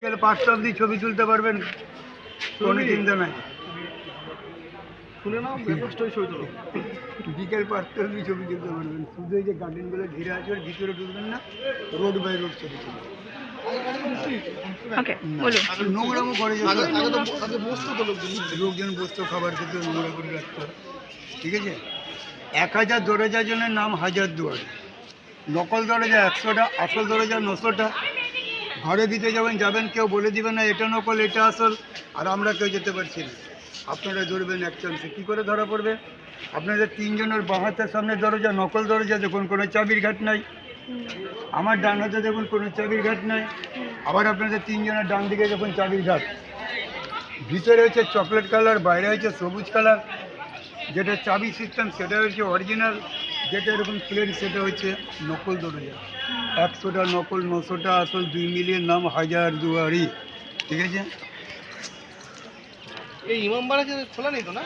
বিকেল 5টা অবধি ছবি তুলতে পারবেন, কোনো চিন্তা নাই। শুনে নাও ব্রেকফাস্টই ছবি তোলো। বিকেল 5টা অবধি ছবি তুলতে পারবেন। শুধু এই যে গার্ডেনগুলো ঘিরে আছে ওর ভিতরে ঢুকবেন না, রোড বাই রোড ছবি তুলবেন। ওকে বলুন। নোংরামও করে যেতে হয়। আগে বসতো তো লোকজন বসতো, খাবার খেতে নোংরা করে রাখতো। ঠিক আছে, 1000 দরজা জনের নাম হাজার দুয়ার, নকল দরজা 100টা, আসল দরজা 900টা। ঘরে ভিতরে যাবেন কেউ বলে দিবে না এটা নকল এটা আসল, আর আমরা কেউ যেতে পারছি না। আপনারা ধরবেন এক চান্সে, কী করে ধরা পড়বে? আপনাদের 3 জনের বাঁ হাতের সামনে দরজা নকল দরজা, দেখুন কোনো চাবির ঘাট নাই। আমার ডান হাতে দেখুন কোনো চাবির ঘাট নাই। আবার আপনাদের 3 জনের ডান দিকে দেখুন চাবির ঘাট। ভিতরে হচ্ছে চকলেট কালার, বাইরে হচ্ছে সবুজ কালার। যেটা চাবি সিস্টেম সেটা হচ্ছে অরিজিনাল, যেটা এরকম প্লেন সেটা হচ্ছে নকল দরজা। 100টা নকল, 900টা আসল, 2 মিলিয়ন নাম হাজার দুয়ারি। ঠিক আছে, এই ইমামবাড়াকে খোলা নেই তো না?